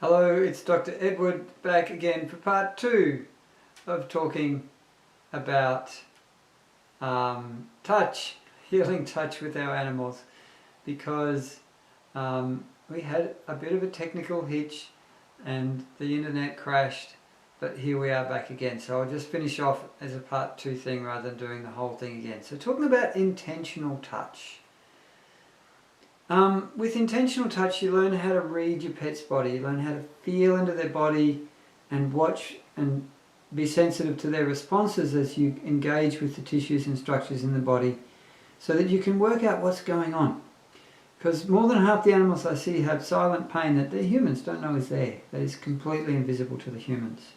Hello, it's Dr Edw back again for part 2 of talking about touch, healing touch with our animals, because we had a bit of a technical hitch and the internet crashed, but here we are back again. So I'll just finish off as a part 2 thing rather than doing the whole thing again. So talking about intentional touch. With intentional touch, you learn how to read your pet's body, you learn how to feel into their body and watch and be sensitive to their responses as you engage with the tissues and structures in the body, so that you can work out what's going on. Because more than half the animals I see have silent pain that the humans don't know is there, that is completely invisible to the humans.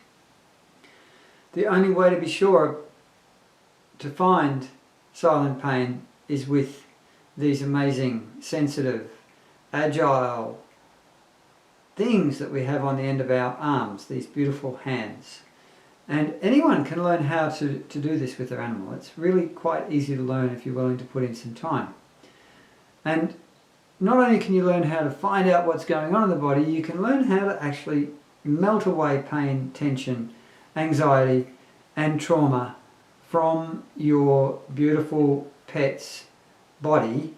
The only way to be sure to find silent pain is with these amazing, sensitive, agile things that we have on the end of our arms, these beautiful hands. And anyone can learn how to do this with their animal. It's really quite easy to learn if you're willing to put in some time. And not only can you learn how to find out what's going on in the body, you can learn how to actually melt away pain, tension, anxiety and trauma from your beautiful pet's body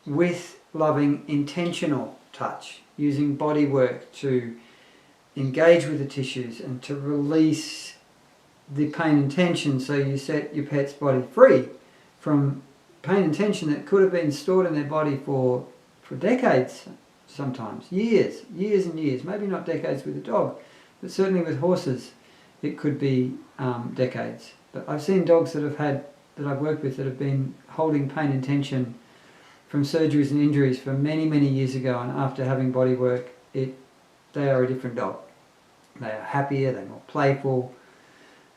with loving, intentional touch, using body work to engage with the tissues and to release the pain and tension, so you set your pet's body free from pain and tension that could have been stored in their body for decades, sometimes years and years. Maybe not decades with a dog, but certainly with horses it could be decades. But I've seen dogs that I've worked with that have been holding pain and tension from surgeries and injuries from many years ago, and after having body work, they are a different dog. They are happier, they're more playful,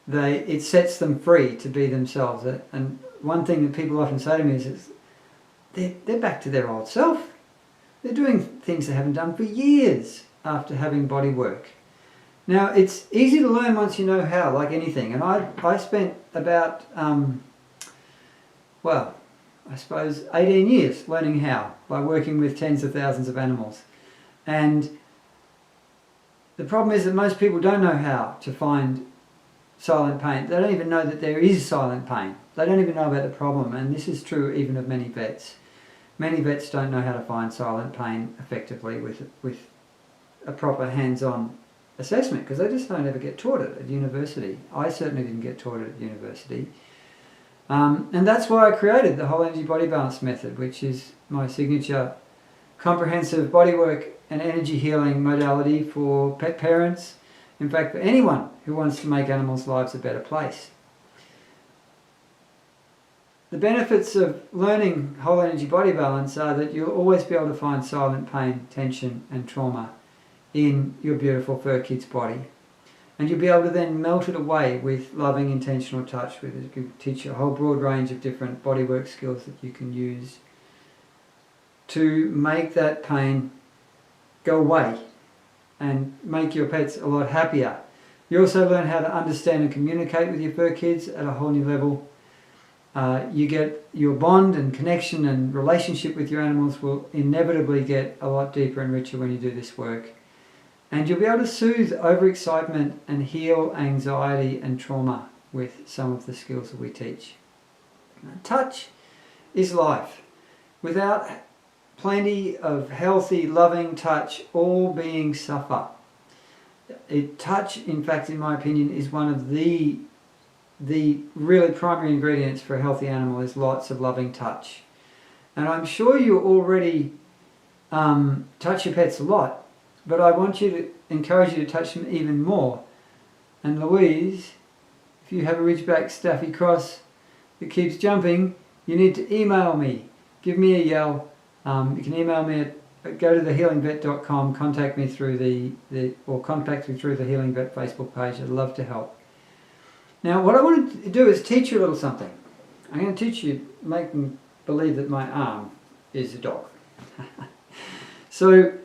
it sets them free to be themselves. And one thing that people often say to me is they're back to their old self. They're doing things they haven't done for years after having body work. Now, it's easy to learn once you know how, like anything. And I spent about, I suppose 18 years learning how, by working with tens of thousands of animals. And the problem is that most people don't know how to find silent pain. They don't even know that there is silent pain. They don't even know about the problem, and this is true even of many vets. Many vets don't know how to find silent pain effectively with a proper hands-on assessment, because they just don't ever get taught it at university. I certainly didn't get taught it at university. And that's why I created the whole energy body balance method, which is my signature comprehensive bodywork and energy healing modality for pet parents, in fact for anyone who wants to make animals' lives a better place. The benefits of learning whole energy body balance are that you'll always be able to find silent pain, tension and trauma in your beautiful fur kid's body. And you'll be able to then melt it away with loving, intentional touch. With it, it can teach you a whole broad range of different bodywork skills that you can use to make that pain go away and make your pets a lot happier. You also learn how to understand and communicate with your fur kids at a whole new level. You get your bond and connection and relationship with your animals will inevitably get a lot deeper and richer when you do this work. And you'll be able to soothe overexcitement and heal anxiety and trauma with some of the skills that we teach. Touch is life. Without plenty of healthy, loving touch, all beings suffer. Touch, in fact, in my opinion, is one of the really primary ingredients for a healthy animal, is lots of loving touch. And I'm sure you already touch your pets a lot, but I want to encourage you to touch them even more. And Louise, if you have a Ridgeback Staffy Cross that keeps jumping, you need to email me. Give me a yell. You can email me at go to thehealingvet.com, contact me through or contact me through the Healing Vet Facebook page. I'd love to help. Now, what I want to do is teach you a little something. I'm going to teach you, make them believe that my arm is a dog. So,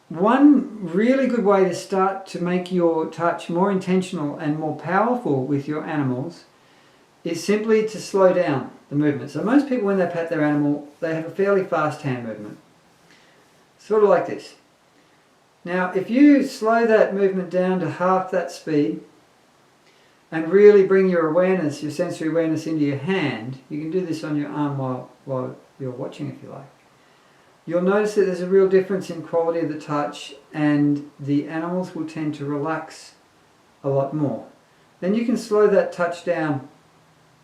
one really good way to start to make your touch more intentional and more powerful with your animals is simply to slow down the movement. So most people, when they pat their animal, they have a fairly fast hand movement. Sort of like this. Now, if you slow that movement down to half that speed and really bring your awareness, your sensory awareness into your hand, you can do this on your arm while you're watching if you like. You'll notice that there's a real difference in quality of the touch, and the animals will tend to relax a lot more. Then you can slow that touch down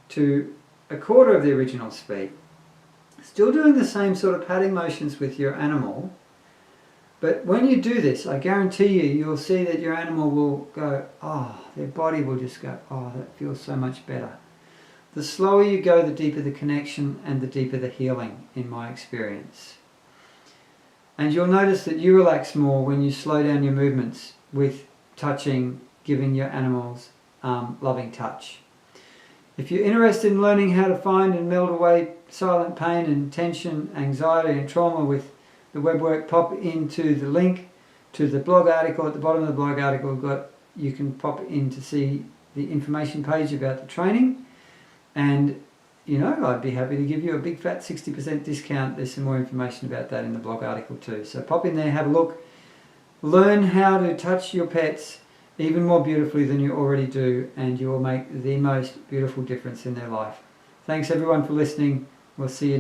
to a quarter of the original speed. Still doing the same sort of patting motions with your animal, but when you do this, I guarantee you'll see that your animal will go, oh, their body will just go, oh, that feels so much better. The slower you go, the deeper the connection and the deeper the healing, in my experience. And you'll notice that you relax more when you slow down your movements with touching, giving your animals loving touch. If you're interested in learning how to find and melt away silent pain and tension, anxiety and trauma with the web work, pop into the link to the blog article. At the bottom of the blog article you can pop in to see the information page about the training, and I'd be happy to give you a big fat 60% discount. There's some more information about that in the blog article too. So pop in there, have a look, learn how to touch your pets even more beautifully than you already do, and you will make the most beautiful difference in their life. Thanks everyone for listening. We'll see you